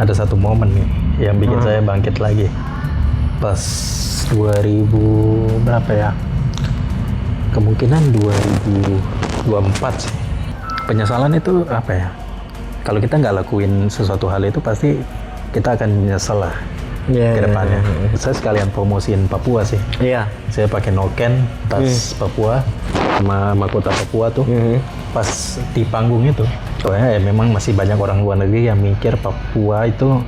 ada satu momen nih yang bikin saya bangkit lagi. Pas 2000 berapa ya? Kemungkinan 2024 sih. Penyesalan itu apa ya? Kalau kita nggak lakuin sesuatu hal itu pasti kita akan menyesal lah ke depannya. Saya sekalian promosiin Papua sih. Iya. Saya pakai Noken, tas Papua, sama mahkota Papua tuh. Pas di panggung itu, soalnya ya memang masih banyak orang luar negeri yang mikir Papua itu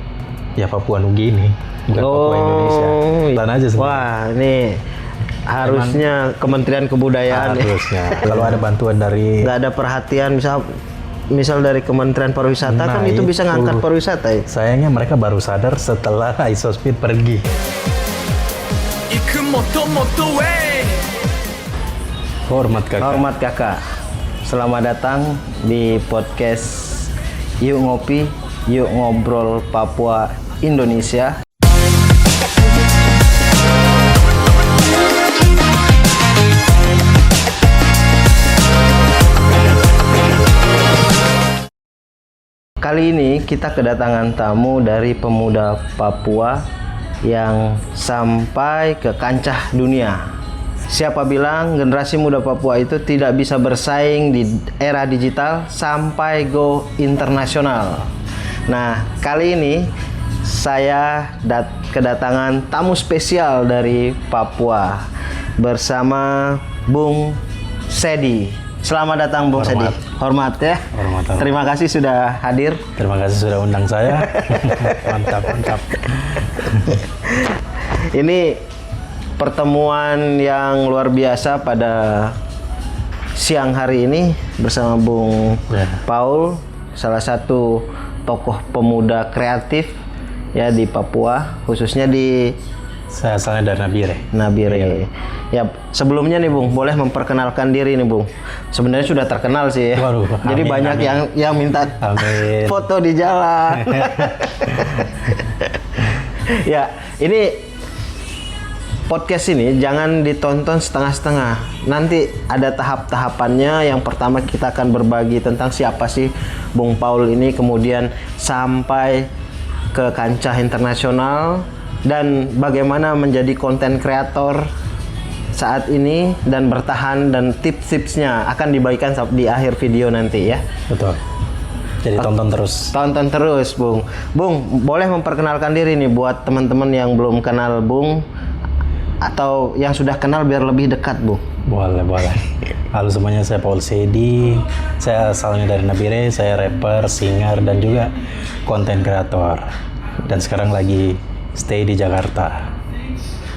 ya Papua Nugini, bukan Papua Indonesia. Dan aja sebenarnya. Wah, ini harusnya Kementerian Kebudayaan. Harusnya. Kalau ada bantuan dari Nggak ada perhatian, misal dari Kementerian Pariwisata kan itu bisa ngangkat pariwisata ya. Sayangnya mereka baru sadar setelah Isospeed pergi. Hormat kakak. Hormat kakak. Selamat datang di podcast Yuk Ngopi, Yuk Ngobrol Papua Indonesia. Kali ini kita kedatangan tamu dari pemuda Papua yang sampai ke kancah dunia. Siapa bilang generasi muda Papua itu tidak bisa bersaing di era digital sampai go internasional. Nah, kali ini saya kedatangan tamu spesial dari Papua bersama Bung Sedi. Selamat datang Bung Sedi. Hormat ya. Hormat. Terima kasih sudah hadir. Terima kasih sudah undang saya. Mantap. Ini pertemuan yang luar biasa pada siang hari ini bersama Bung Paul, salah satu tokoh pemuda kreatif ya di Papua, khususnya di Saya asalnya dari Nabire. Ya, sebelumnya nih Bung, boleh memperkenalkan diri nih Bung. Sebenarnya sudah terkenal sih ya. Waduh, jadi banyak yang minta foto di jalan. Ya, ini podcast ini jangan ditonton setengah-setengah. Nanti ada tahap-tahapannya. Yang pertama kita akan berbagi tentang siapa sih Bung Paul ini, kemudian sampai ke kancah internasional dan bagaimana menjadi konten kreator saat ini dan bertahan, dan tips-tipsnya akan dibagikan di akhir video nanti ya. Betul. Jadi tonton terus. Tonton terus, Bung. Bung, boleh memperkenalkan diri nih buat teman-teman yang belum kenal Bung atau yang sudah kenal biar lebih dekat, Bung. Boleh. Halo semuanya, saya Paul Sedi. Saya asalnya dari Nabire, saya rapper, singer, dan juga konten kreator. Dan sekarang lagi stay di Jakarta.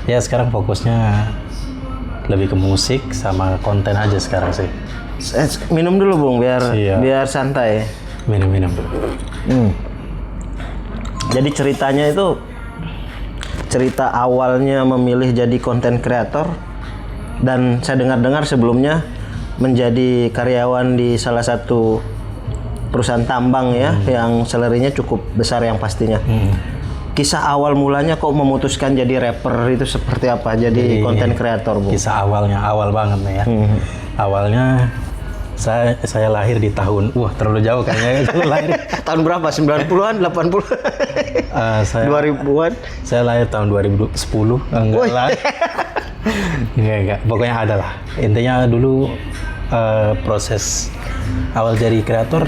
Ya sekarang fokusnya lebih ke musik sama konten aja sekarang sih. Minum dulu Bung biar santai. Minum. Jadi ceritanya itu cerita awalnya memilih jadi konten kreator, dan saya dengar sebelumnya menjadi karyawan di salah satu perusahaan tambang ya, yang salary-nya cukup besar yang pastinya. Kisah awal mulanya kok memutuskan jadi rapper itu seperti apa? Jadi konten kreator, Bu. Kisah awalnya awal banget nih ya. Awalnya saya lahir di tahun terlalu jauh kayaknya. Lahir tahun berapa? 90-an, 80? 2000-an? Saya lahir tahun 2010. Enggak lah. Enggak. Pokoknya ada lah. Intinya dulu proses awal jadi kreator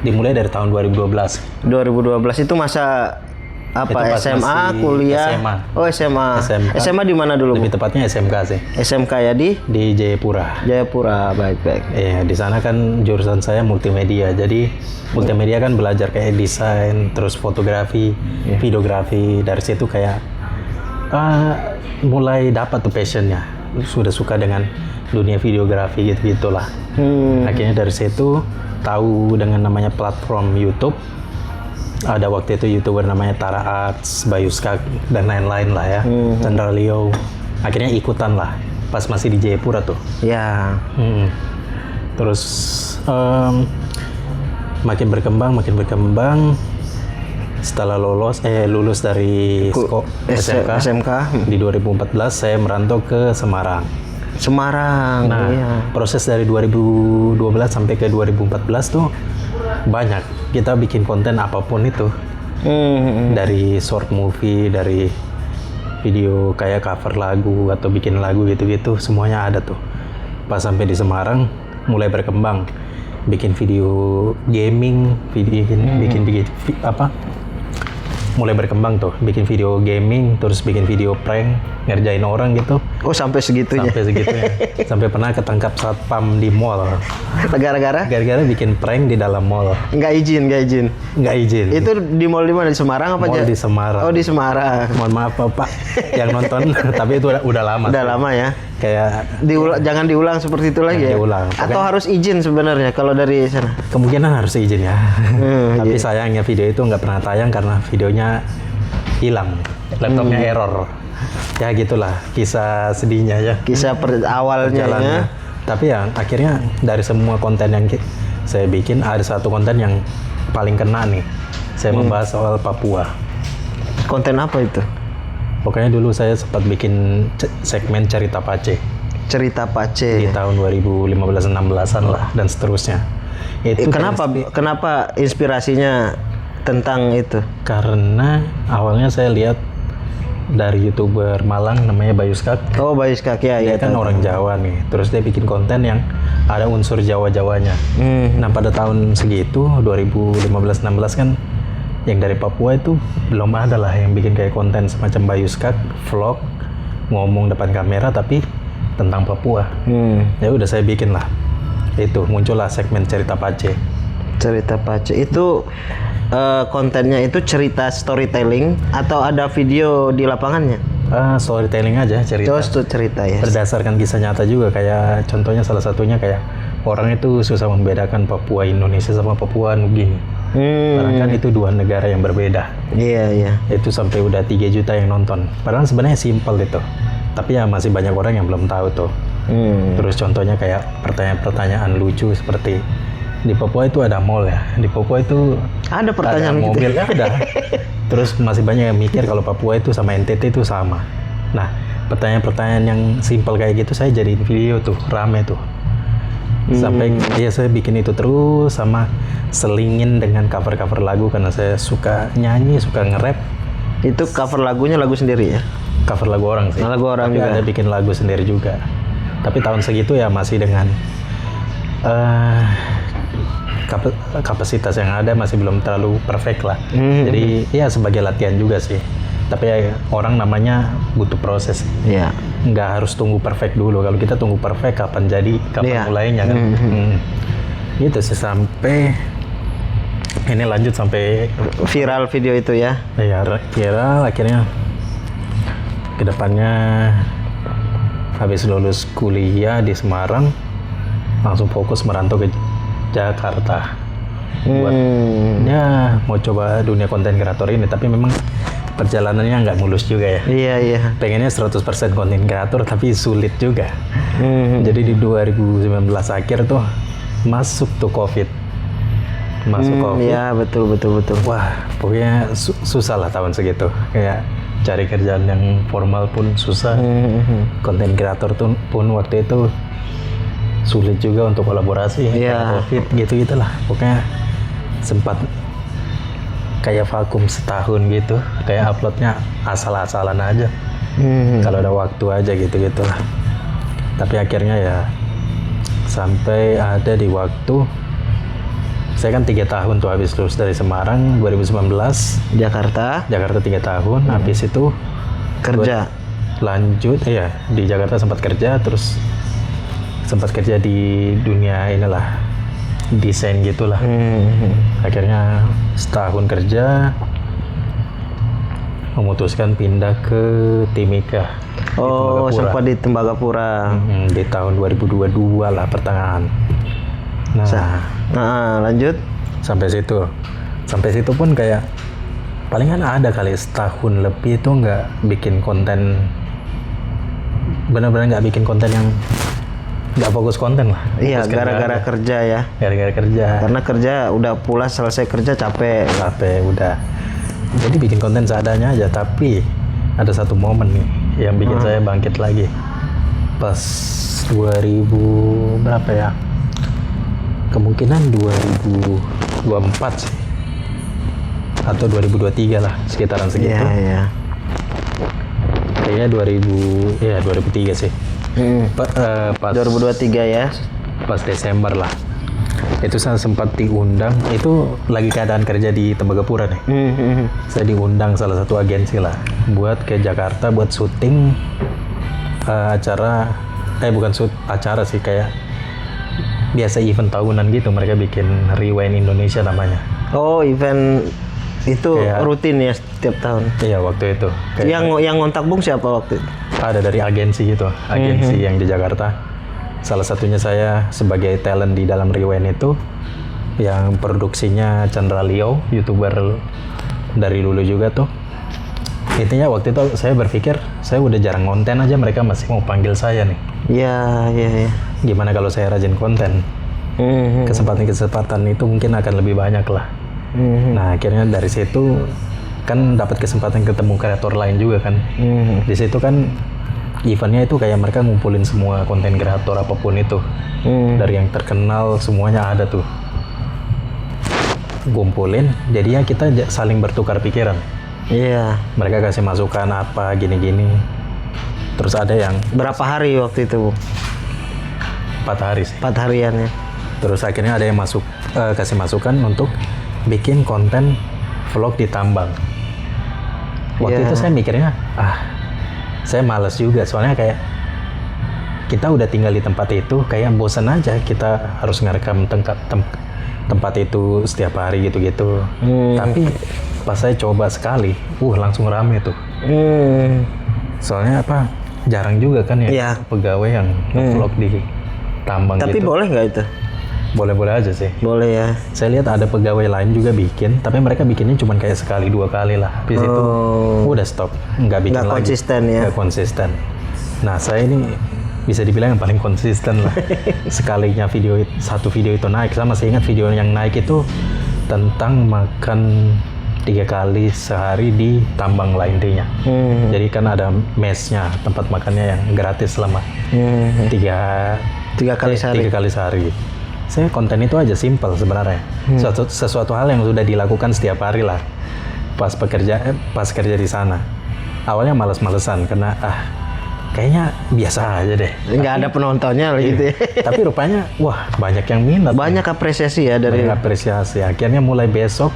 dimulai dari tahun 2012. 2012 itu masa apa? SMA, kuliah? SMA. Oh, SMA. SMA di mana dulu? Lebih tepatnya SMK sih. SMK ya di Jayapura. Baik. Iya, di sana kan jurusan saya multimedia. Jadi multimedia kan belajar kayak desain, terus fotografi, videografi. Dari situ kayak mulai dapat tuh passionnya. Sudah suka dengan dunia videografi gitu-gitulah. Akhirnya dari situ tahu dengan namanya platform YouTube. Ada waktu itu YouTuber namanya Tara Arts, Bayu Skak, dan lain-lain lah ya. Chandra Leo. Akhirnya ikutan lah. Pas masih di Jayapura tuh. Ya. Terus makin berkembang. Setelah lulus dari SMK. Di 2014 saya merantau ke Semarang. Nah, proses dari 2012 sampai ke 2014 tuh banyak. Kita bikin konten apapun itu. Dari short movie, dari video kayak cover lagu atau bikin lagu gitu-gitu, semuanya ada tuh. Pas sampai di Semarang mulai berkembang, bikin video gaming, mulai berkembang tuh, bikin video gaming, terus bikin video prank, ngerjain orang gitu. Oh, sampai segitunya. Sampai segitunya. Sampai pernah ketangkap satpam di mall. Gara-gara Bikin prank di dalam mall. nggak izin. Nggak izin. Itu di mall di mana? Di Semarang apa Mall di Semarang. Oh, di Semarang. Mohon maaf Pak yang nonton, tapi itu udah lama. Udah sih. lama ya. Kayak jangan diulang seperti itu lagi ya. diulang. Atau harus izin sebenarnya kalau dari sana. kemungkinan harus izin ya. Tapi iya. sayangnya video itu nggak pernah tayang karena videonya hilang, laptopnya error. Ya gitulah kisah sedihnya ya. Kisah awalnya ya. Jalannya. Tapi ya akhirnya dari semua konten yang saya bikin ada satu konten yang paling kena nih. Saya membahas soal Papua. Konten apa itu? Pokoknya dulu saya sempat bikin segmen cerita Pace Cerita di Pace. tahun 2015-16an lah dan seterusnya. Itu Kenapa inspirasinya tentang itu? karena awalnya saya lihat dari YouTuber Malang namanya Bayuskak. Oh, Bayu Kaki ya. Dia kan orang Jawa nih. Terus dia bikin konten yang ada unsur Jawa-Jawanya. Nah, pada tahun segitu 2015-16 kan yang dari Papua itu belum ada lah yang bikin kayak konten semacam Bayuskak, vlog, ngomong depan kamera tapi tentang Papua. Ya udah saya bikin lah. Itu muncullah segmen cerita Pace. Cerita Pace itu kontennya itu cerita storytelling atau ada video di lapangannya? Storytelling aja cerita. Terus tuh cerita ya. Berdasarkan kisah nyata juga, kayak contohnya salah satunya kayak orang itu susah membedakan Papua Indonesia sama Papua Nugini. Karena kan itu dua negara yang berbeda. Iya. Itu sampai udah 3 juta yang nonton. Padahal sebenarnya simpel itu. Tapi ya masih banyak orang yang belum tahu tuh. Terus contohnya kayak pertanyaan-pertanyaan lucu seperti di Papua itu ada mall ya. Di Papua itu Ada pertanyaan ada gitu. mobil ada. Terus masih banyak yang mikir kalau Papua itu sama NTT itu sama. Nah, pertanyaan-pertanyaan yang simpel kayak gitu saya jadiin video tuh, rame tuh. Sampai ya saya bikin itu terus sama selingin dengan cover-cover lagu karena saya suka nyanyi, suka nge-rap. Itu cover lagunya lagu sendiri ya? Cover lagu orang sih. Lagu orang tapi juga. ada bikin lagu sendiri juga. Tapi tahun segitu ya masih dengan kapasitas yang ada masih belum terlalu perfect lah. Jadi ya sebagai latihan juga sih. Tapi ya, orang namanya butuh proses. Iya. Nggak harus tunggu perfect dulu. Kalau kita tunggu perfect kapan Iya. mulainya kan. Gitu sih sampai ini lanjut sampai Viral video itu ya? ya viral. Akhirnya kedepannya habis lulus kuliah di Semarang langsung fokus merantau ke Jakarta buat ya mau coba dunia konten kreator ini. Tapi memang perjalanannya nggak mulus juga ya. Iya. Pengennya 100% konten kreator tapi sulit juga. Jadi di 2019 akhir tuh masuk tuh COVID. COVID. Iya, betul. Wah, pokoknya susah lah tahun segitu. Kayak cari kerjaan yang formal pun susah. Konten kreator pun waktu itu sulit juga untuk kolaborasi. Iya. COVID gitu-gitulah. Pokoknya sempat kayak vakum setahun gitu. Kayak uploadnya asal-asalan aja. Kalau ada waktu aja gitu-gitulah. Tapi akhirnya ya sampai ada di waktu saya kan 3 tahun tuh habis lulus dari Semarang 2019 Jakarta 3 tahun. Habis itu kerja. Lanjut ya di Jakarta sempat kerja, terus sempat kerja di dunia inilah desain gitulah. Akhirnya setahun kerja memutuskan pindah ke Timika. Oh, sempat di Tembagapura. Di tahun 2022 lah pertengahan. Nah, lanjut. Sampai situ pun kayak palingan ada kali setahun lebih itu nggak bikin konten, benar-benar nggak bikin konten yang nggak fokus konten lah. Iya, Fokus gara-gara kerja ya. Gara-gara kerja. Karena kerja udah pulas, selesai kerja capek. Udah. Jadi bikin konten seadanya aja. Tapi ada satu momen nih yang bikin saya bangkit lagi. Pas 2000 berapa ya? Kemungkinan 2024 sih. atau 2023 lah, sekitaran segitu. Iya. Kayaknya 2003 sih. Pas 2023 ya. pas Desember lah. Itu saya sempat diundang, itu lagi keadaan kerja di Tembagapura nih. Saya diundang salah satu agensi lah buat ke Jakarta buat syuting acara, bukan acara sih, kayak biasa event tahunan gitu. Mereka bikin Rewind Indonesia namanya. Oh, event itu Kayak- rutin ya setiap tahun. Iya, waktu itu. Yang ngontak Bung siapa waktu itu? Ada dari agensi gitu, agensi yang di Jakarta. Salah satunya saya sebagai talent di dalam Rewind itu, yang produksinya Chandra Leo, YouTuber dari dulu juga tuh. Intinya waktu itu saya berpikir, saya udah jarang konten aja, mereka masih mau panggil saya nih. Iya. Gimana kalau saya rajin konten? Kesempatan-kesempatan itu mungkin akan lebih banyak lah. Nah, akhirnya dari situ kan dapat kesempatan ketemu kreator lain juga kan. Di situ kan eventnya itu kayak mereka ngumpulin semua konten kreator apapun itu. Dari yang terkenal semuanya ada tuh. Kumpulin, jadinya kita saling bertukar pikiran. Iya. Mereka kasih masukan apa gini-gini. Terus ada yang Berapa hari waktu itu, Bung? 4 hari sih. 4 harian ya. Terus akhirnya ada yang kasih masukan untuk bikin konten vlog di tambang. Waktu Iya. itu saya mikirnya, saya males juga, soalnya kayak kita udah tinggal di tempat itu, kayak bosan aja kita harus ngerekam tempat itu setiap hari gitu-gitu. Tapi pas saya coba sekali, langsung rame tuh. Soalnya jarang juga kan ya Iya. pegawai yang vlog di tambang Tapi gitu. boleh nggak itu? Boleh-boleh aja sih. Boleh ya. Saya lihat ada pegawai lain juga bikin, tapi mereka bikinnya cuma kayak sekali 2 kali lah. Habis itu udah stop, nggak bikin Nggak lagi. konsisten ya. Nggak konsisten. Nah, saya ini bisa dibilang yang paling konsisten lah. Sekalinya satu video itu naik, saya masih ingat video yang naik itu tentang makan 3 kali sehari di tambang lah intinya. Jadi kan ada mesnya, tempat makannya yang gratis selama 3 kali sehari. 3 kali sehari. Saya konten itu aja simple sebenarnya. Sesuatu hal yang sudah dilakukan setiap hari lah. Pas kerja di sana. Awalnya males-malesan karena kayaknya biasa aja deh. Nggak ada penontonnya lah gitu ya. Tapi rupanya banyak yang minat. Banyak apresiasi ya dari. Banyak apresiasi. Akhirnya mulai besok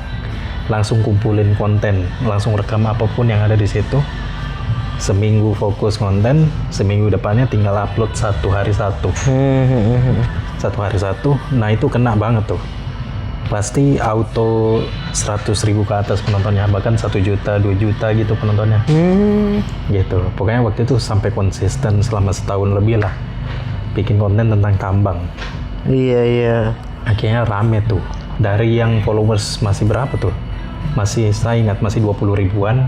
langsung kumpulin konten, langsung rekam apapun yang ada di situ. Seminggu fokus konten, seminggu depannya tinggal upload 1 hari 1. 1 hari 1, nah itu kena banget tuh. Pasti auto 100.000 ke atas penontonnya, bahkan 1 juta, 2 juta gitu penontonnya. Gitu, pokoknya waktu itu sampai konsisten selama setahun lebih lah. Bikin konten tentang tambang. Iya. Akhirnya rame tuh. Dari yang followers masih berapa tuh? Saya ingat masih 20 ribuan.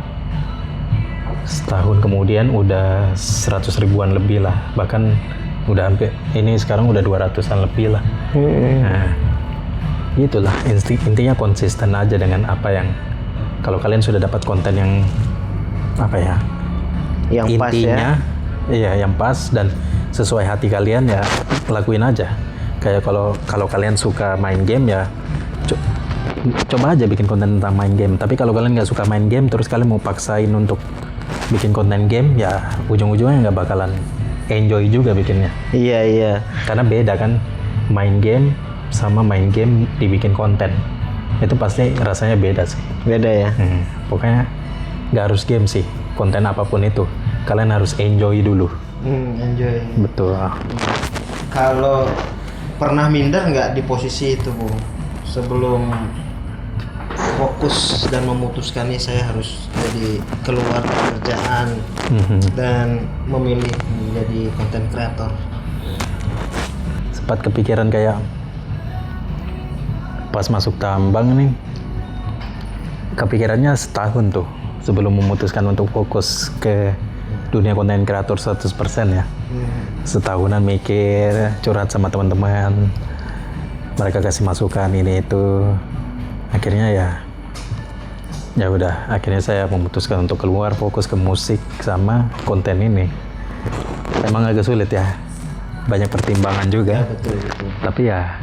Setahun kemudian udah 100 ribuan lebih lah. Bahkan udah hampir, ini sekarang udah 200-an lebih lah. Nah, itulah intinya konsisten aja dengan apa yang, kalau kalian sudah dapat konten yang Yang pas ya. intinya iya yang pas dan sesuai hati kalian, ya lakuin aja. Kayak kalau kalian suka main game, ya coba aja bikin konten tentang main game. Tapi kalau kalian nggak suka main game terus kalian mau paksain untuk bikin konten game, ya ujung-ujungnya nggak bakalan enjoy juga bikinnya. Iya. Karena beda kan, main game sama main game dibikin konten. Itu pasti rasanya beda sih. Beda ya. Pokoknya nggak harus game sih, konten apapun itu. Kalian harus enjoy dulu. Enjoy. Betul. Kalau pernah minder nggak di posisi itu, Bu? Sebelum fokus dan memutuskan nih saya harus jadi keluar pekerjaan dan memilih menjadi konten kreator. Sempat kepikiran kayak pas masuk tambang nih, kepikirannya setahun tuh sebelum memutuskan untuk fokus ke dunia konten kreator 100% ya. Setahunan mikir, curhat sama teman-teman, mereka kasih masukan ini itu. Akhirnya ya udah, akhirnya saya memutuskan untuk keluar, fokus ke musik sama konten ini. Emang agak sulit ya, banyak pertimbangan juga. Betul. Tapi ya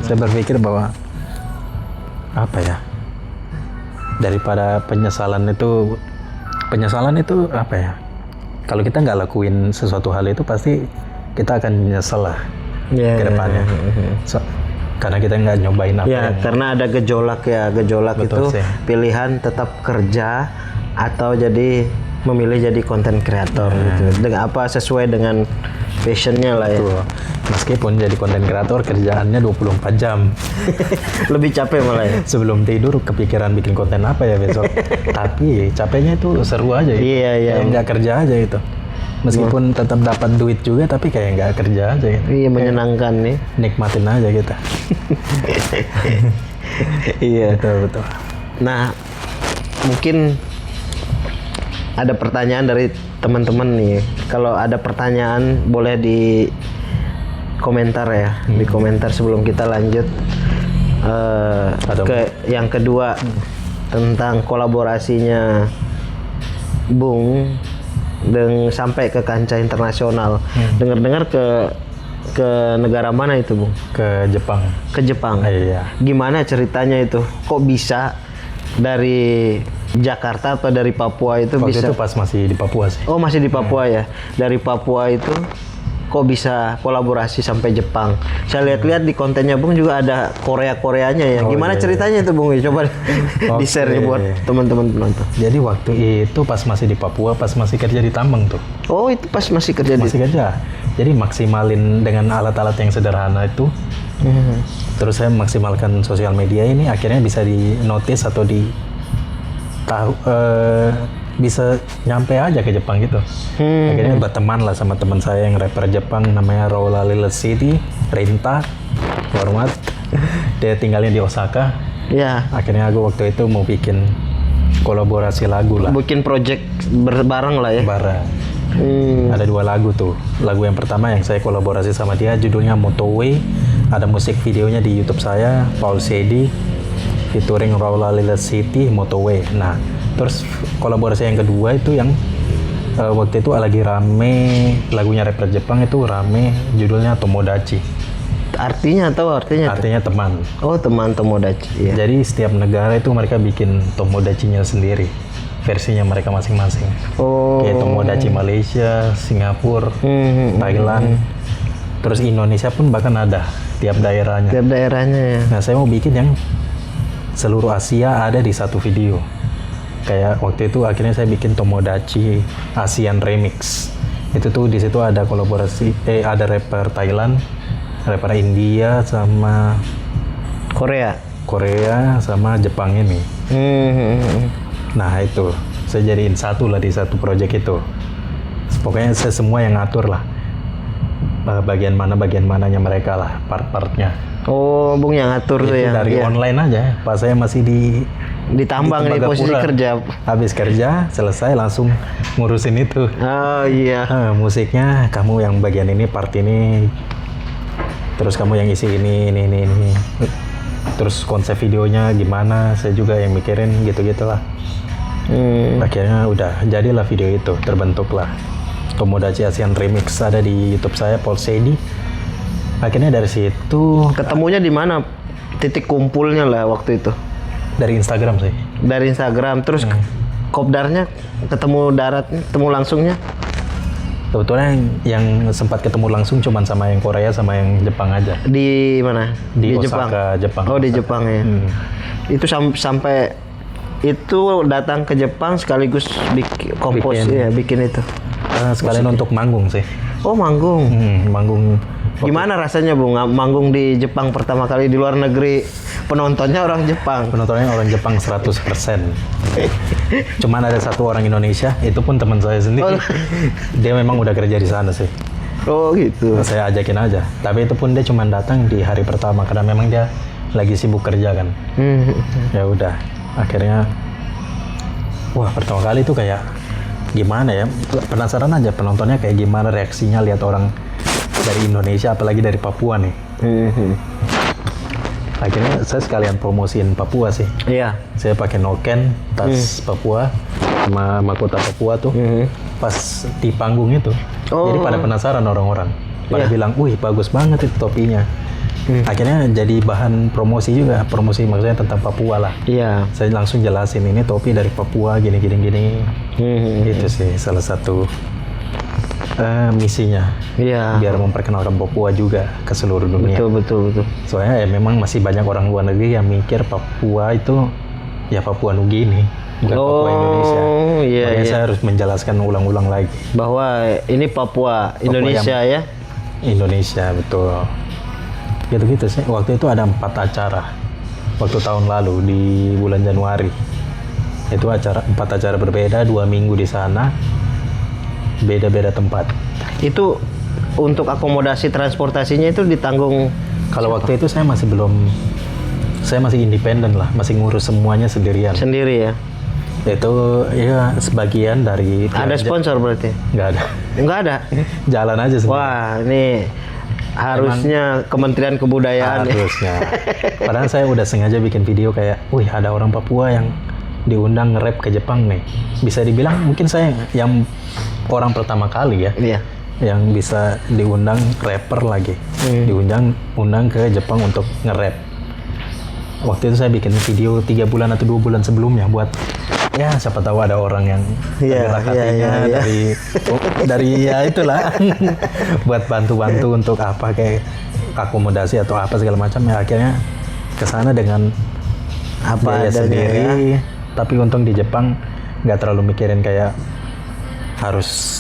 saya berpikir bahwa daripada penyesalan itu apa ya, kalau kita nggak lakuin sesuatu hal itu pasti kita akan nyesel lah ke depannya. Karena kita nggak nyobain apa Ya, yang karena ada gejolak Betul itu sih. pilihan tetap kerja atau jadi memilih jadi konten kreator gitu. Dengan apa sesuai dengan passionnya lah ya. tuh. Meskipun jadi konten kreator kerjaannya 24 jam. Lebih capek malah ya. Sebelum tidur kepikiran bikin konten apa ya besok. Tapi capeknya itu seru aja gitu. Iya, iya. Kayak nggak kerja aja itu. Meskipun tetap dapat duit juga tapi kayak nggak kerja aja gitu. Iya, menyenangkan nih. Nikmatin aja gitu. Iya. Betul. Nah, mungkin ada pertanyaan dari teman-teman nih. Kalau ada pertanyaan boleh di komentar ya, di komentar sebelum kita lanjut Ada- ke yang kedua tentang kolaborasinya Bung sampai ke kancah internasional. Dengar-dengar ke negara mana itu, Bung? Ke Jepang. Ke Jepang. Iya. Gimana ceritanya itu? Kok bisa dari Jakarta atau dari Papua itu Waktu bisa? itu pas masih di Papua sih. Oh, masih di Papua ya. Dari Papua itu kok bisa kolaborasi sampai Jepang? Saya lihat-lihat di kontennya Bung juga ada Korea-Koreanya ya. Oh, Gimana iya. ceritanya itu Bung? Coba di-share nih buat teman-teman penonton. Jadi waktu itu pas masih di Papua, pas masih kerja di tambang tuh. Oh, itu pas masih kerja di. Masih kerja. Jadi maksimalin dengan alat-alat yang sederhana itu. Terus saya maksimalkan sosial media ini akhirnya bisa di notice atau bisa nyampe aja ke Jepang gitu. Akhirnya berteman lah sama teman saya yang rapper Jepang namanya Raula Lila City, Rinta, hormat. Dia tinggalnya di Osaka. Ya, Akhirnya aku waktu itu mau bikin kolaborasi lagu lah. bikin project bareng lah ya. Bareng. Ada 2 lagu tuh. Lagu yang pertama yang saya kolaborasi sama dia judulnya Motorway. Ada musik videonya di YouTube saya, Paul Sedi, featuring Raula Lila City, Motorway. Nah, terus kolaborasi yang kedua itu yang waktu itu lagi rame, lagunya rapper Jepang itu rame, judulnya Tomodachi. Artinya tuh? Artinya teman. Oh, teman Tomodachi. Ya. Jadi setiap negara itu mereka bikin Tomodachi-nya sendiri, versinya mereka masing-masing. Oh. Kayak Tomodachi Malaysia, Singapura, Thailand, terus Indonesia pun bahkan ada tiap daerahnya. Tiap daerahnya ya. Nah, saya mau bikin yang seluruh Asia ada di satu video. Kayak waktu itu akhirnya saya bikin Tomodachi ASEAN Remix. Itu tuh di situ ada kolaborasi, ada rapper Thailand, rapper India sama Korea sama Jepang ini. Nah itu saya jadiin satu lah di satu project itu. Pokoknya saya semua yang ngatur lah. Bagian mananya mereka lah, part-partnya. Oh, Bung yang ngatur tuh Itu ya. dari Iya. online aja. Pas saya masih di Ditambang nih Tembagapura. posisi kerja. Habis kerja selesai langsung ngurusin itu. Oh iya. Musiknya kamu yang bagian ini, part ini. Terus kamu yang isi ini. Terus konsep videonya gimana? Saya juga yang mikirin gitu-gitulah. Akhirnya udah jadilah video itu, terbentuklah Tomodachi ASEAN Remix, ada di YouTube saya Paul Sedi. Akhirnya dari situ Ketemunya di mana? Titik kumpulnya lah waktu itu. dari Instagram sih. Dari Instagram terus kopdarnya ketemu langsungnya. Sebetulnya yang sempat ketemu langsung cuman sama yang Korea sama yang Jepang aja. Di mana? Di Jepang. Osaka, Jepang. Oh, di Osaka. Jepang ya. Itu sampai itu datang ke Jepang sekaligus bikin itu. Sekalian untuk manggung sih. Oh, manggung. Manggung. Gimana rasanya Bung manggung di Jepang pertama kali di luar negeri? Penontonnya orang Jepang. Penontonnya orang Jepang 100%. Cuman ada satu orang Indonesia, itu pun teman saya sendiri. Dia memang udah kerja di sana sih. Oh gitu. Saya ajakin aja. Tapi itu pun dia cuma datang di hari pertama karena memang dia lagi sibuk kerja kan. Ya udah, akhirnya wah pertama kali itu kayak gimana ya? Penasaran aja penontonnya kayak gimana reaksinya lihat orang dari Indonesia apalagi dari Papua nih. Akhirnya saya sekalian promosiin Papua sih. Iya. Saya pakai noken, tas Papua, sama mahkota Papua tuh. Pas di panggung itu. Oh. Jadi pada penasaran orang-orang. Pada bilang, wih bagus banget itu topinya. Akhirnya jadi bahan promosi juga, promosi maksudnya tentang Papua lah. Iya. Saya langsung jelasin ini topi dari Papua gini. Gitu sih salah satu misinya. Iya. Biar memperkenalkan Papua juga ke seluruh dunia. Betul. Soalnya ya memang masih banyak orang luar negeri yang mikir Papua itu ya Papua Nugini, bukan Papua Indonesia. Iya, Makanya saya harus menjelaskan ulang-ulang lagi. Bahwa ini Papua Indonesia ya. Indonesia, betul. Gitu sih. Waktu itu ada 4 acara. Waktu tahun lalu di bulan Januari. Itu 4 acara berbeda, 2 minggu di sana. Beda-beda tempat. Itu untuk akomodasi transportasinya itu ditanggung. Kalau waktu itu saya masih independen lah, masih ngurus semuanya sendirian. Sendiri ya. Itu ya sebagian dari Ada sponsor berarti? Nggak ada. Jalan aja sendiri. Wah, ini harusnya Kementerian Kebudayaan harusnya. Padahal saya udah sengaja bikin video kayak, wih ada orang Papua yang diundang nge-rap ke Jepang nih. Bisa dibilang mungkin saya yang orang pertama kali ya. Iya. Yang bisa diundang rapper lagi. Diundang ke Jepang untuk nge-rap. Waktu itu saya bikin video 3 bulan atau 2 bulan sebelumnya buat ya siapa tahu ada orang yang tergerak hatinya dari ya itulah buat bantu-bantu untuk apa kayak akomodasi atau apa segala macam ya akhirnya kesana dengan apa biaya sendiri ya. Tapi untung di Jepang nggak terlalu mikirin kayak harus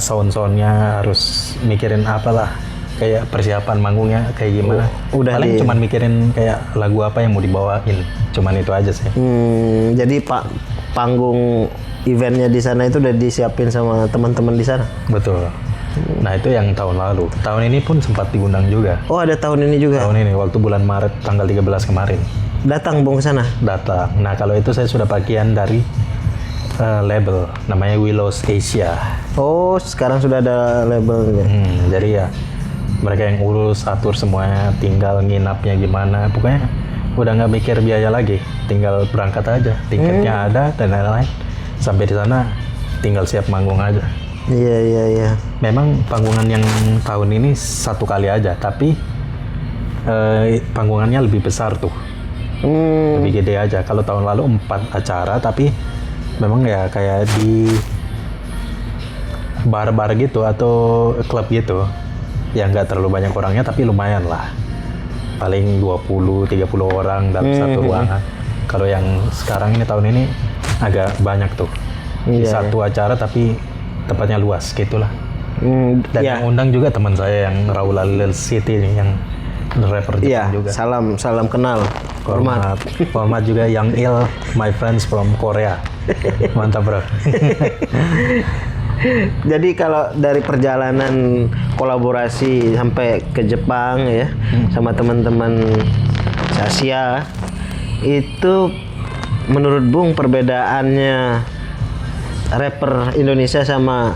sound-soundnya harus mikirin apalah kayak persiapan manggungnya kayak gimana. Paling cuman mikirin kayak lagu apa yang mau dibawain, cuman itu aja sih. Jadi panggung eventnya di sana itu udah disiapin sama teman-teman di sana. Betul. Nah itu yang tahun lalu. Tahun ini pun sempat diundang juga. Oh ada tahun ini juga? Tahun ini waktu bulan Maret tanggal 13 kemarin. Datang Bung ke sana? Datang. Nah kalau itu saya sudah bagian dari label namanya Willows Asia. Oh sekarang sudah ada labelnya. Jadi ya mereka yang urus atur semuanya, tinggal nginapnya gimana, pokoknya udah nggak mikir biaya lagi, tinggal berangkat aja, tiketnya ada dan lain-lain. Sampai di sana tinggal siap manggung aja. Iya. Memang panggungan yang tahun ini 1 kali aja, tapi panggungannya lebih besar tuh, lebih gede aja. Kalau tahun lalu 4 acara, tapi memang ya kayak di bar-bar gitu atau klub gitu. Ya nggak terlalu banyak orangnya tapi lumayan lah, paling 20-30 orang dalam satu ruangan. Kalau yang sekarang ini tahun ini agak banyak tuh, di satu acara tapi tempatnya luas gitulah. Dan yang undang juga teman saya yang Raul Alil City nih, yang rapper Jepang juga. Salam kenal, hormat juga yang Il, my friends from Korea. Mantap bro. Jadi kalau dari perjalanan kolaborasi sampai ke Jepang ya sama teman-teman Asia itu menurut Bung perbedaannya rapper Indonesia sama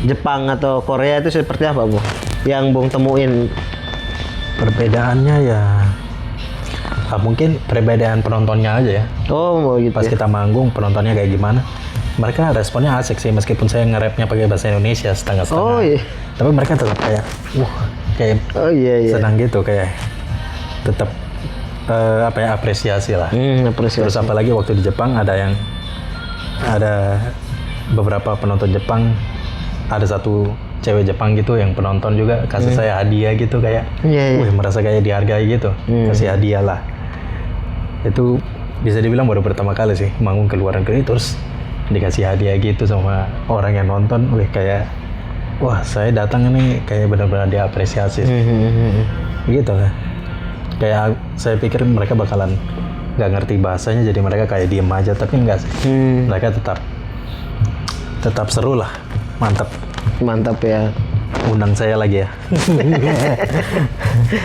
Jepang atau Korea itu seperti apa Bung? Yang Bung temuin perbedaannya ya mungkin perbedaan penontonnya aja ya. Oh gitu. Pas kita manggung penontonnya kayak gimana? Mereka responnya asik sih meskipun saya nge-rapnya pakai bahasa Indonesia setengah-setengah. Oh iya. Tapi mereka tetap kayak senang gitu, kayak tetap apresiasi lah. Apresiasi. Terus apalagi waktu di Jepang ada beberapa penonton Jepang, ada satu cewek Jepang gitu yang penonton juga kasih saya hadiah gitu kayak, wih merasa kayak dihargai gitu, kasih hadiah lah. Itu bisa dibilang baru pertama kali sih manggung ke luar negeri terus dikasih hadiah gitu sama orang yang nonton, kayak wah saya datang ini kayak benar-benar diapresiasi gitu lah. Kayak saya pikir mereka bakalan nggak ngerti bahasanya jadi mereka kayak diem aja, tapi enggak sih. Mereka tetap seru lah, mantap ya. Undang saya lagi ya.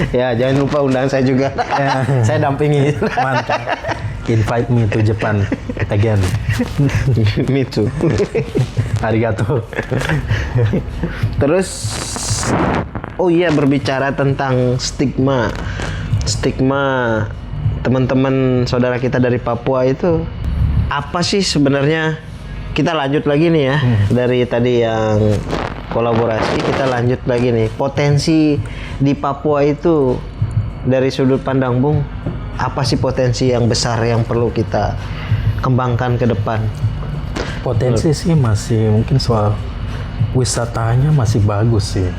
Ya jangan lupa undang saya juga. Saya dampingi. Mantap. Invite me to Japan again. Me too. Arigato. Terus, oh iya berbicara tentang stigma teman-teman saudara kita dari Papua itu apa sih sebenarnya? Kita lanjut lagi nih ya dari tadi yang kolaborasi, kita lanjut lagi nih. Potensi di Papua itu dari sudut pandang Bung, apa sih potensi yang besar yang perlu kita kembangkan ke depan? Potensi sih masih mungkin soal wisatanya masih bagus sih.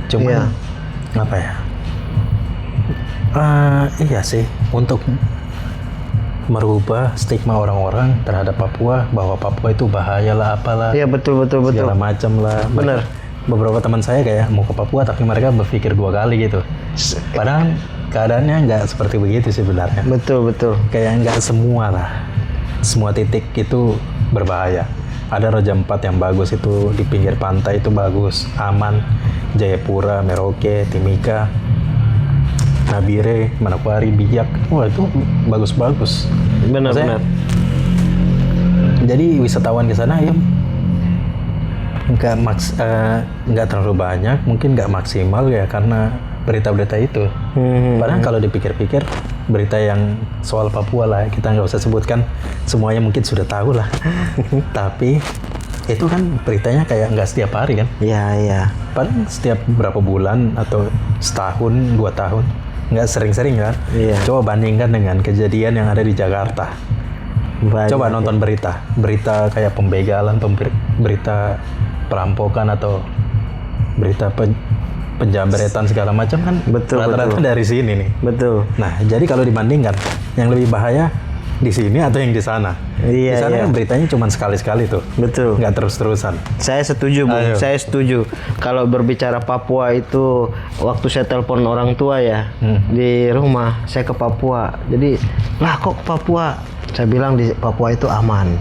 Cuma apa ya? Iya sih, untuk merubah stigma orang-orang terhadap Papua bahwa Papua itu bahaya lah, apalah. Iya, betul. Segala macam lah. Bener. Beberapa teman saya kayak mau ke Papua tapi mereka berpikir 2 kali gitu. Padahal keadaannya nggak seperti begitu sebenarnya. Betul. Kayak nggak semua lah. Semua titik itu berbahaya. Ada Raja Ampat yang bagus itu di pinggir pantai itu bagus, aman. Jayapura, Merauke, Timika, Nabire, Manokwari, Biak, wah itu bagus-bagus. Benar. Jadi wisatawan ke sana ya nggak terlalu banyak, mungkin nggak maksimal ya karena berita-berita itu. Padahal kalau dipikir-pikir berita yang soal Papua lah kita nggak usah sebutkan, semuanya mungkin sudah tahu lah. Tapi itu kan beritanya kayak nggak setiap hari kan? Iya. Paling setiap berapa bulan atau setahun, 2 tahun. Nggak sering-sering kan? Iya. Coba bandingkan dengan kejadian yang ada di Jakarta. Coba nonton berita kayak pembegalan, berita perampokan atau berita penjamretan segala macam kan rata-rata dari sini nih. Betul. Nah, jadi kalau dibandingkan yang lebih bahaya di sini atau yang di sana? Iya, di sana kan beritanya cuma sekali-sekali tuh. Betul. Nggak terus-terusan. Saya setuju, Bung. Saya setuju. Kalau berbicara Papua itu, waktu saya telepon orang tua ya, di rumah, saya ke Papua. Jadi, lah kok ke Papua? Saya bilang di Papua itu aman.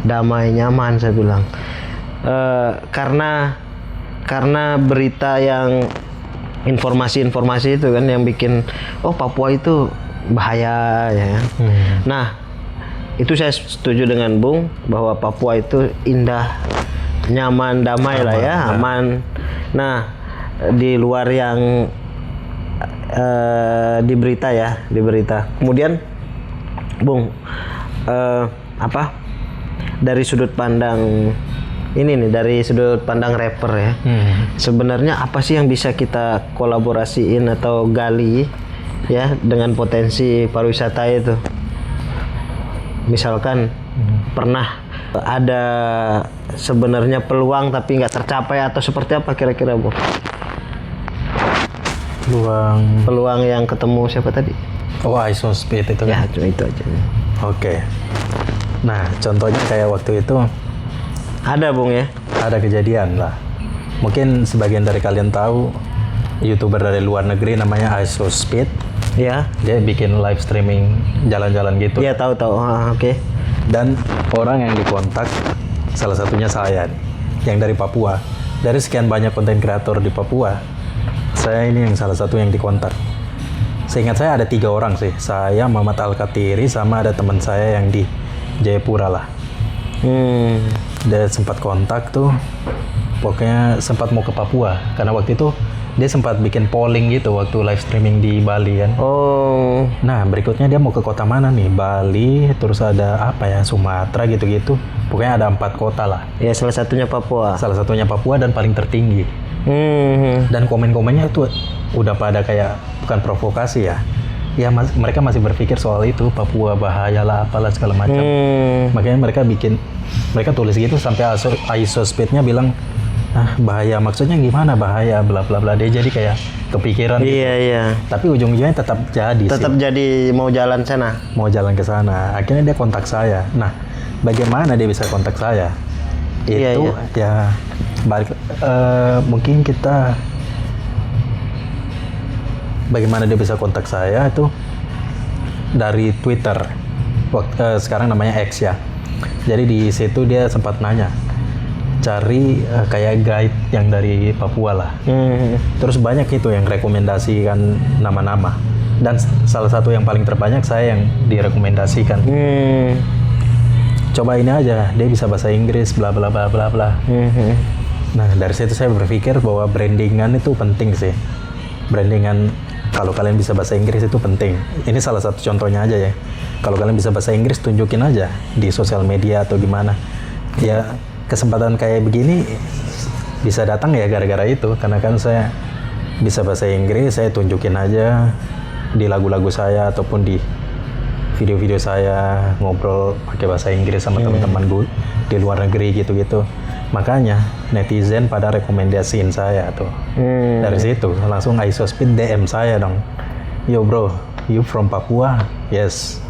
Damai, nyaman, saya bilang. Karena berita yang informasi-informasi itu kan yang bikin, oh Papua itu bahaya ya. Nah, itu saya setuju dengan Bung bahwa Papua itu indah, nyaman, damai lah ya, aman. Nah, di luar yang di berita ya, di berita. Kemudian Bung, dari sudut pandang ini nih, dari sudut pandang rapper ya, sebenarnya apa sih yang bisa kita kolaborasiin atau gali ya dengan potensi pariwisata itu? Misalkan pernah ada sebenarnya peluang tapi nggak tercapai atau seperti apa kira-kira, Bu? Peluang yang ketemu siapa tadi? Oh, iSoSpeed itu ya, kan? cuma itu aja. Oke. Nah, contohnya kayak waktu itu ada, Bung ya? Ada kejadian lah. Mungkin sebagian dari kalian tahu YouTuber dari luar negeri namanya iSoSpeed. Ya. Dia bikin live streaming jalan-jalan gitu. Iya, tahu. Oke. Dan orang yang dikontak salah satunya saya nih, yang dari Papua. Dari sekian banyak konten kreator di Papua, saya ini yang salah satu yang dikontak. Seingat saya ada 3 orang sih. Saya, Muhammad Al-Katiri, sama ada teman saya yang di Jayapura lah. Dia sempat kontak tuh, pokoknya sempat mau ke Papua karena waktu itu dia sempat bikin polling gitu waktu live streaming di Bali kan. Oh. Nah, berikutnya dia mau ke kota mana nih? Bali, terus ada apa ya, Sumatera gitu-gitu. Pokoknya ada 4 kota lah. Ya, salah satunya Papua. Salah satunya Papua dan paling tertinggi. Dan komen-komennya tuh udah pada kayak bukan provokasi ya. Ya mereka masih berpikir soal itu, Papua bahaya lah, apalah segala macam. Makanya mereka tulis gitu sampai iSoSpeed-nya bilang, bahaya, maksudnya gimana bahaya, bla bla bla. Dia jadi kayak kepikiran gitu. Iya. Tapi ujung-ujungnya tetap jadi jadi mau jalan sana. Mau jalan ke sana. Akhirnya dia kontak saya. Nah, bagaimana dia bisa kontak saya? Itu ya balik mungkin kita bagaimana dia bisa kontak saya itu dari Twitter. Sekarang namanya X ya. Jadi di situ dia sempat nanya, cari kayak guide yang dari Papua lah. Terus banyak itu yang rekomendasikan nama-nama. Dan salah satu yang paling terbanyak saya yang direkomendasikan. Coba ini aja, dia bisa bahasa Inggris, bla bla bla bla bla. Nah, dari situ saya berpikir bahwa brandingan itu penting sih. Brandingan, kalau kalian bisa bahasa Inggris itu penting. Ini salah satu contohnya aja ya. Kalau kalian bisa bahasa Inggris, tunjukin aja di sosial media atau gimana. Ya, kesempatan kayak begini bisa datang ya gara-gara itu, karena kan saya bisa bahasa Inggris, saya tunjukin aja di lagu-lagu saya ataupun di video-video saya ngobrol pakai bahasa Inggris sama teman-teman gue di luar negeri gitu-gitu. Makanya netizen pada rekomendasiin saya tuh. Dari situ langsung iSospeed DM saya dong. Yo bro, you from Papua? Yes.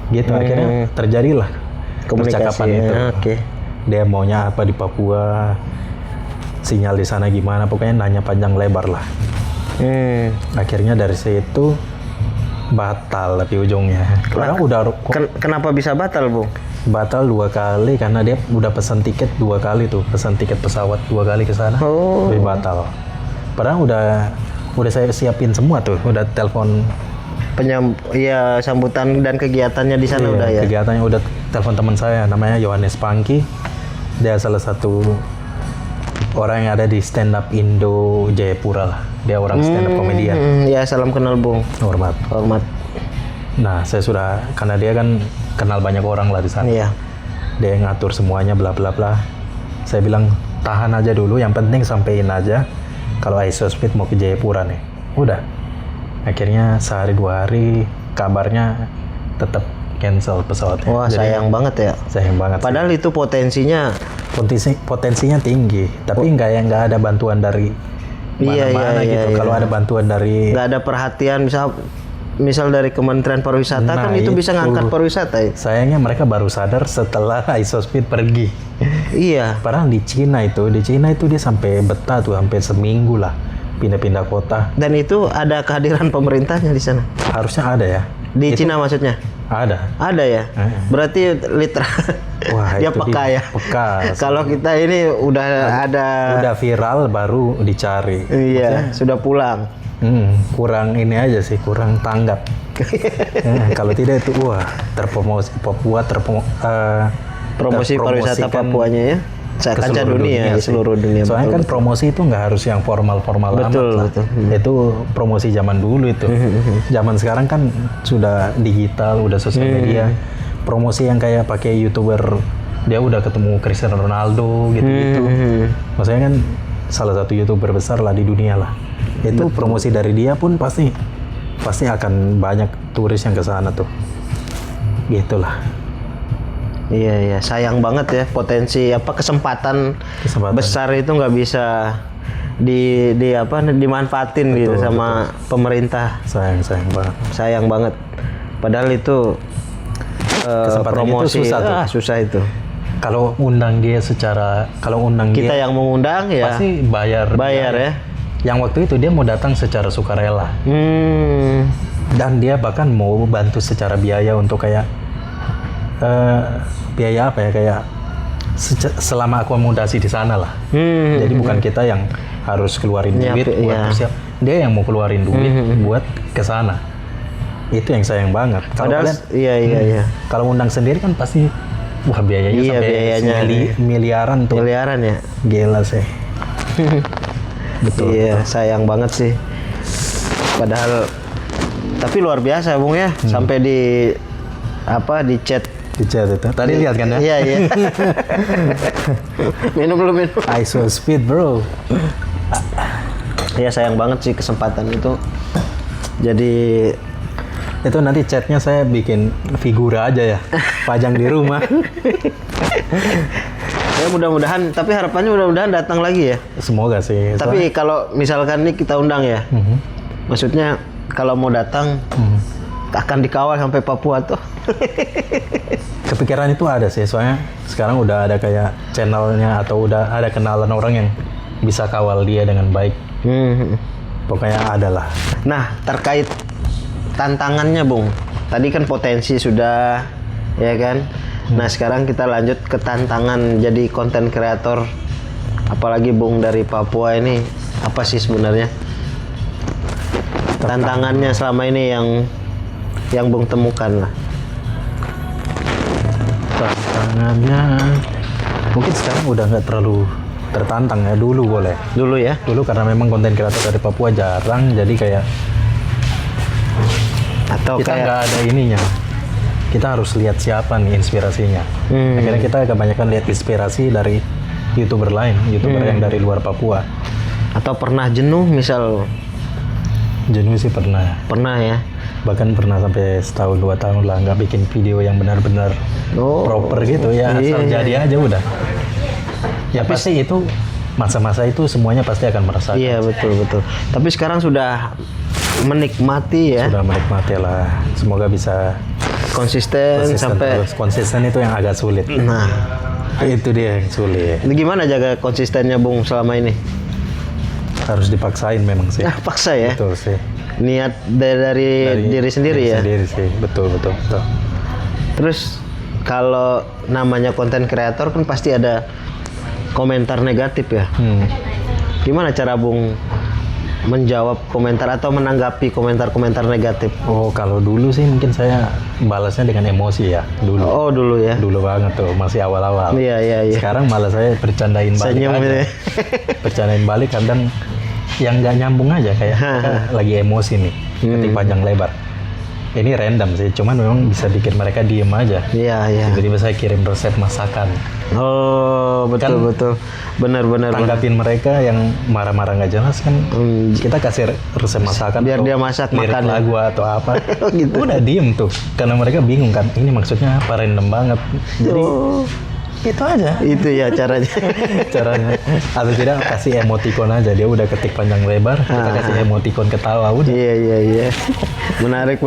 Gitu akhirnya terjadilah percakapan itu. Oke. Dia maunya apa di Papua, sinyal di sana gimana, pokoknya nanya panjang lebar lah. Akhirnya dari situ batal di ujungnya. Karena udah Kenapa bisa batal, Bung? batal 2 kali karena dia udah pesan tiket 2 kali tuh, pesan tiket pesawat 2 kali ke sana, tapi batal. Padahal udah saya siapin semua tuh, udah telepon Sambutan dan kegiatannya di sana udah ya. Kegiatannya udah telepon teman saya namanya Yohanes Pangki. Dia salah satu orang yang ada di stand up Indo Jayapura lah. Dia orang stand up komedian. Ya, salam kenal, Bung. Hormat. Nah, saya sudah, karena dia kan kenal banyak orang lah di sana. Iya. Dia yang ngatur semuanya bla bla bla. Saya bilang tahan aja dulu, yang penting sampein aja kalau iSospeed mau ke Jayapura nih. Udah. Akhirnya sehari 2 hari kabarnya tetap cancel pesawatnya. Wah, jadi, sayang banget ya. Sayang banget. Padahal itu potensinya tinggi, tapi nggak ada bantuan dari mana-mana gitu. Kalau ada bantuan dari, nggak ada perhatian, misal dari Kementerian Pariwisata kan itu bisa ngangkat pariwisata ya. Sayangnya mereka baru sadar setelah iSospeed pergi. Iya. Padahal di Cina itu dia sampai betah tuh, hampir seminggu lah pindah-pindah kota. Dan itu ada kehadiran pemerintahnya di sana. Harusnya ada ya. Di Cina maksudnya? Ada ya. Berarti Wah, dia itu peka ya. Peka. Kalau kita ini udah viral baru dicari. Iya, sudah pulang. Kurang ini aja sih, kurang tanggap. Kalau tidak itu terpromosi Papua, promosi pariwisata Papuanya ya. Kancah dunia, di seluruh dunia. Soalnya kan promosi itu nggak harus yang formal-formal amat lah. Itu promosi zaman dulu itu. Zaman sekarang kan sudah digital, udah sosial media. Promosi yang kayak pakai YouTuber, dia udah ketemu Cristiano Ronaldo gitu-gitu. Maksudnya kan salah satu YouTuber besar lah di dunia lah. Itu promosi dari dia pun pasti akan banyak turis yang ke sana tuh. Gitulah. Iya, sayang banget ya, potensi kesempatan besar itu nggak bisa dimanfaatin gitu sama pemerintah. Sayang banget. Sayang banget. Padahal itu promosi itu susah itu. Kalau undang Kita yang mengundang ya pasti bayar ya. Yang waktu itu dia mau datang secara sukarela. Dan dia bahkan mau bantu secara biaya untuk kayak biaya apa ya, kayak selama akomodasi di sana lah. Jadi bukan kita yang harus keluarin duit buat persiap. Dia yang mau keluarin duit buat ke sana. Itu yang sayang banget. Kalau kalau undang sendiri kan pasti biayanya sampai miliaran tuh. Miliaran ya. Gila sih. Betul. Iya, sayang banget sih. Padahal tapi luar biasa, Bung ya. Sampai di chat itu. Tadi lihat kan ya? Iya. minum. iSospeed, bro. Iya, sayang banget sih kesempatan itu. Jadi itu nanti chatnya saya bikin figura aja ya, pajang di rumah. Ya mudah-mudahan, tapi harapannya mudah-mudahan datang lagi ya. Semoga sih. Tapi kalau misalkan nih kita undang ya, maksudnya kalau mau datang akan dikawal sampai Papua tuh. Kepikiran itu ada sih, soalnya sekarang udah ada kayak channelnya atau udah ada kenalan orang yang bisa kawal dia dengan baik. Pokoknya ada lah. Nah, terkait tantangannya, Bung. Tadi kan potensi sudah, ya kan? Nah, sekarang kita lanjut ke tantangan jadi konten kreator. Apalagi Bung dari Papua ini, apa sih sebenarnya tantangannya selama ini yang Bung temukan lah? Tantangannya mungkin sekarang udah nggak terlalu tertantang ya. Dulu ya. Dulu karena memang konten kreator dari Papua jarang, jadi kayak atau kita nggak ada ininya. Kita harus lihat siapa nih inspirasinya. Akhirnya kita kebanyakan lihat inspirasi dari YouTuber lain, YouTuber yang dari luar Papua. Atau pernah jenuh misal? Jenuh sih pernah. Pernah ya. Bahkan pernah sampai setahun 2 tahun lah nggak bikin video yang benar-benar proper gitu ya, asal jadi aja udah. Ya pasti itu masa-masa itu semuanya pasti akan merasakan. Iya betul. Tapi sekarang sudah menikmati ya. Sudah menikmati lah. Semoga bisa Konsisten sampai terus. Konsisten itu yang agak sulit. Nah, itu dia yang sulit. itu gimana jaga konsistennya Bung selama ini? Harus dipaksain memang sih. Paksa ya. Betul sih. Niat dari diri sendiri ya. Sendiri sih. Betul. Terus kalau namanya konten kreator kan pasti ada komentar negatif ya. Gimana cara Bung menjawab komentar atau menanggapi komentar-komentar negatif? Oh, kalau dulu sih mungkin saya balasnya dengan emosi ya dulu. Oh, dulu ya. Dulu banget tuh, masih awal-awal. Iya. Sekarang malah saya bercandain balik Senyum aja. ya. Bercandain balik kadang yang nggak nyambung aja kayak lagi emosi nih, ketik panjang lebar. Ini random sih, cuman memang bisa bikin mereka diem aja. Iya. Tiba-tiba saya kirim resep masakan. Oh, betul. Benar. Tanggapin mereka yang marah-marah nggak jelas kan, kita kasih resep masakan. Biar atau dia masak lirik makan ya. lagu atau apa. Gitu. Udah diem tuh, karena mereka bingung kan, ini maksudnya apa, random banget. Jadi itu aja. Itu ya caranya. Caranya. Atau tidak kasih emoticon aja, dia udah ketik panjang lebar, kita kasih emoticon ketawa udah. Iya. Menarik.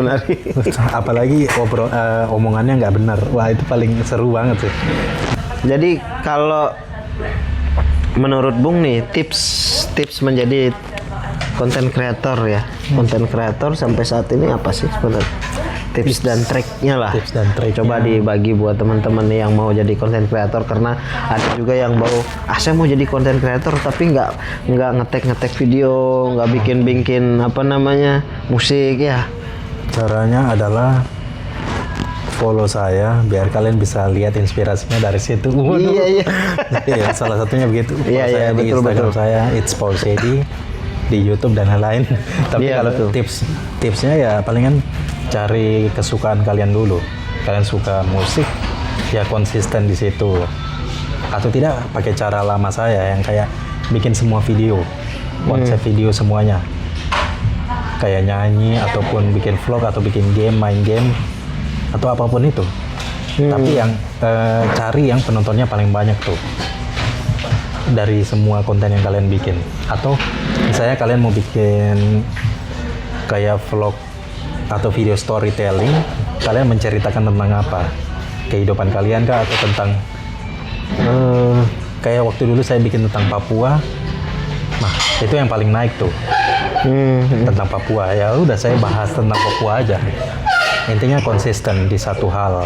Apalagi omongannya nggak benar, wah itu paling seru banget sih. Jadi kalau menurut Bung nih tips menjadi konten kreator ya, konten kreator sampai saat ini apa sih sebenarnya? Tips dan triknya lah. Tips dan trik. Coba dibagi buat teman-teman yang mau jadi konten kreator, karena ada juga yang saya mau jadi konten kreator tapi nggak ngetek video, nggak bikin musik ya. Caranya adalah follow saya biar kalian bisa lihat inspirasinya dari situ. Iya. Iya, salah satunya begitu. Iya, Saya di betul. Instagram saya It's Paul Shady, di YouTube dan lain-lain. Tapi Iya, kalau betul. tipsnya ya palingan cari kesukaan kalian dulu. Kalian suka musik, ya konsisten di situ. Atau tidak pakai cara lama saya yang kayak bikin semua video, konsep video semuanya. Kayak nyanyi ataupun bikin vlog atau bikin game, main game atau apapun itu. Tapi yang cari yang penontonnya paling banyak tuh dari semua konten yang kalian bikin. Atau misalnya kalian mau bikin kayak vlog atau video storytelling, kalian menceritakan tentang apa, kehidupan kalian kah, atau tentang kayak waktu dulu saya bikin tentang Papua. Nah itu yang paling naik tuh. Tentang Papua, ya udah saya bahas tentang Papua aja. Intinya konsisten di satu hal.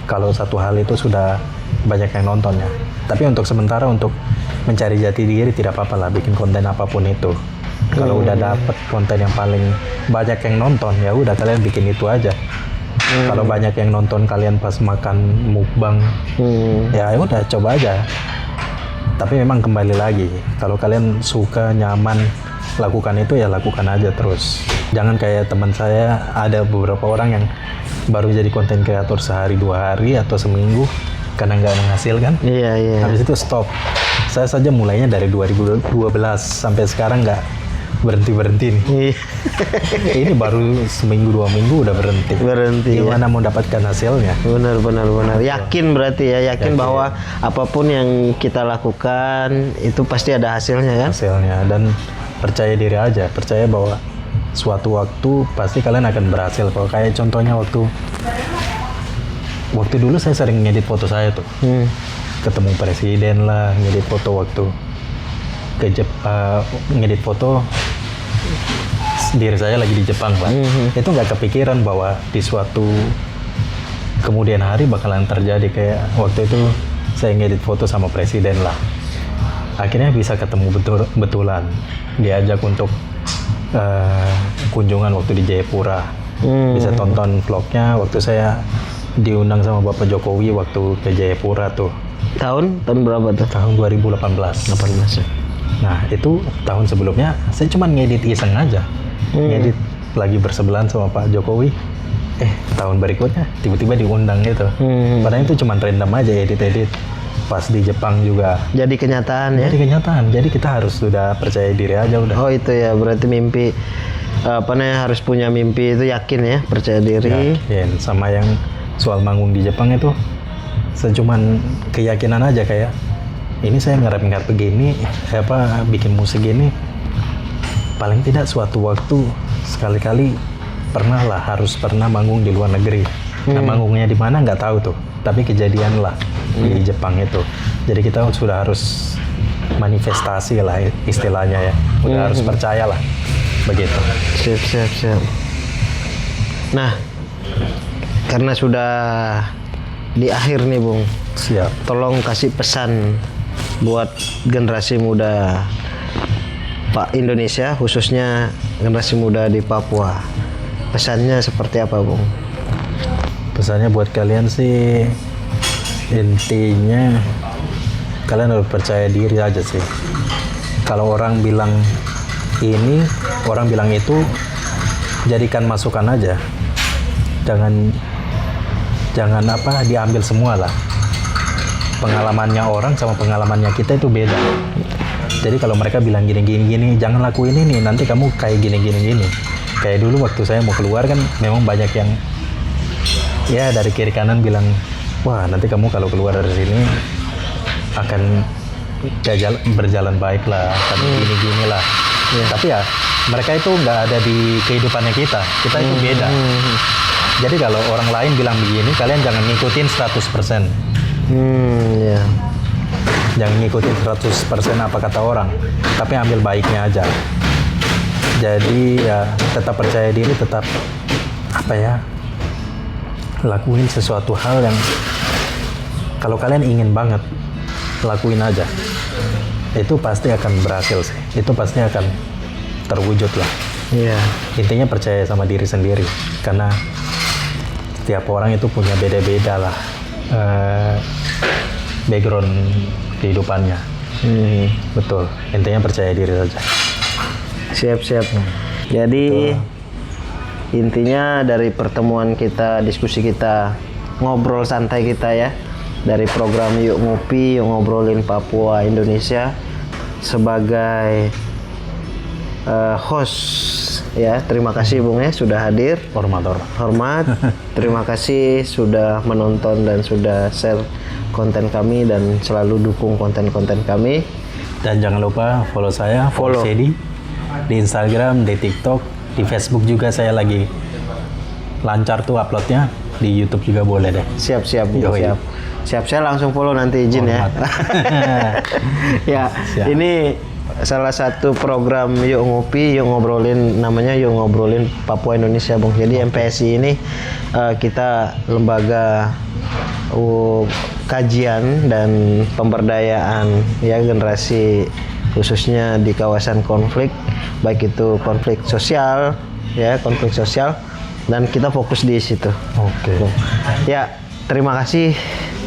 Kalau satu hal itu sudah banyak yang nontonnya. Tapi untuk sementara, untuk mencari jati diri tidak apa-apa lah bikin konten apapun itu. Kalau udah dapet konten yang paling banyak yang nonton, ya udah kalian bikin itu aja. Kalau banyak yang nonton kalian pas makan mukbang, ya udah coba aja. Tapi memang kembali lagi, kalau kalian suka, nyaman lakukan itu, ya lakukan aja terus. Jangan kayak teman saya, ada beberapa orang yang baru jadi konten kreator sehari, 2 hari atau seminggu karena nggak menghasilkan. Iya. Habis itu stop. Saya saja mulainya dari 2012 sampai sekarang nggak berhenti nih. Iya. Ini baru seminggu 2 minggu udah berhenti. Gimana mau dapatkan hasilnya? Benar. Yakin berarti ya, yakin bahwa apapun yang kita lakukan itu pasti ada hasilnya kan? Hasilnya, dan percaya diri aja, percaya bahwa suatu waktu pasti kalian akan berhasil. Kalau kayak contohnya waktu dulu saya sering ngedit foto saya tuh, ketemu presiden lah, ngedit foto waktu ngedit foto diri saya lagi di Jepang lah. Itu nggak kepikiran bahwa di suatu kemudian hari bakalan terjadi kayak waktu itu saya ngedit foto sama presiden lah. Akhirnya bisa ketemu betulan, diajak untuk kunjungan waktu di Jayapura. Bisa tonton vlognya waktu saya diundang sama Bapak Jokowi waktu ke Jayapura tuh. Tahun berapa tuh? Tahun 2018. 18 ya. Nah itu tahun sebelumnya saya cuma ngedit iseng aja, ngedit lagi bersebelahan sama Pak Jokowi. Tahun berikutnya tiba-tiba diundang gitu. Padahal itu cuma random aja, edit. pas di Jepang juga Jadi kenyataan ya. jadi kenyataan. Jadi kita harus sudah percaya diri aja udah. Oh itu ya, berarti mimpi apa namanya, harus punya mimpi itu, yakin ya, percaya diri. Ya, sama yang soal manggung di Jepang itu secuman keyakinan aja, kayak ini saya ngarep begini, bikin musik gini, paling tidak suatu waktu sekali-kali harus pernah manggung di luar negeri. Nah, manggungnya di mana nggak tahu tuh, tapi kejadian lah di Jepang itu. Jadi kita sudah harus manifestasi lah istilahnya ya, udah harus percaya lah, begitu. Siap. Nah, karena sudah di akhir nih Bung, Siap. tolong kasih pesan buat generasi muda Pak Indonesia, khususnya generasi muda di Papua. Pesannya seperti apa Bung? Pesannya buat kalian sih, intinya kalian harus percaya diri aja sih. Kalau orang bilang ini, orang bilang itu, jadikan masukan aja. Jangan diambil semua lah. Pengalamannya orang sama pengalamannya kita itu beda. Jadi kalau mereka bilang gini, jangan lakuin ini, nanti kamu kayak gini. Kayak dulu waktu saya mau keluar kan, memang banyak yang ya dari kiri kanan bilang, wah nanti kamu kalau keluar dari sini akan berjalan baik lah, akan gini lah. Tapi ya mereka itu nggak ada di kehidupannya kita itu beda. Jadi kalau orang lain bilang begini, kalian jangan ngikutin 100%. Ya. Jangan ngikutin 100% apa kata orang, tapi ambil baiknya aja. Jadi ya tetap percaya diri, tetap lakuin sesuatu hal yang kalau kalian ingin banget, lakuin aja. Itu pasti akan berhasil sih. Itu pasti akan terwujud lah. Iya. Intinya percaya sama diri sendiri, karena tiap orang itu punya beda-beda lah background kehidupannya. Betul. Intinya percaya diri saja. Siap. Jadi intinya dari pertemuan kita, diskusi kita, ngobrol santai kita ya, dari program Yuk Ngopi, Yuk Ngobrolin Papua Indonesia, sebagai host ya. Terima kasih Bung ya sudah hadir. Hormat. Terima kasih sudah menonton dan sudah share konten kami dan selalu dukung konten-konten kami. Dan jangan lupa follow saya, follow Sedi di Instagram, di TikTok, di Facebook juga saya lagi lancar tuh uploadnya, di YouTube juga boleh deh. Siap. Saya langsung follow nanti, izin ya. Ya, Siap. ini salah satu program Yuk Ngopi, Yuk Ngobrolin, namanya Yuk Ngobrolin Papua Indonesia Bung. Jadi MPSI ini kita lembaga kajian dan pemberdayaan ya generasi, khususnya di kawasan konflik, baik itu konflik sosial dan kita fokus di situ. Oke. Ya, terima kasih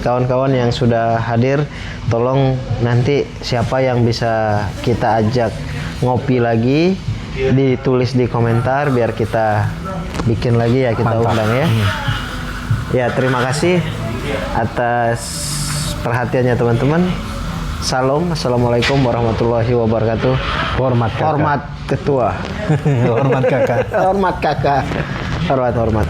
kawan-kawan yang sudah hadir. Tolong nanti siapa yang bisa kita ajak ngopi lagi, ditulis di komentar biar kita bikin lagi ya, kita Mantap. undang ya. Ya, terima kasih atas perhatiannya teman-teman. Salam, assalamualaikum warahmatullahi wabarakatuh. Hormat kakak. Hormat ketua. Hormat kakak. Hormat kakak. Hormat.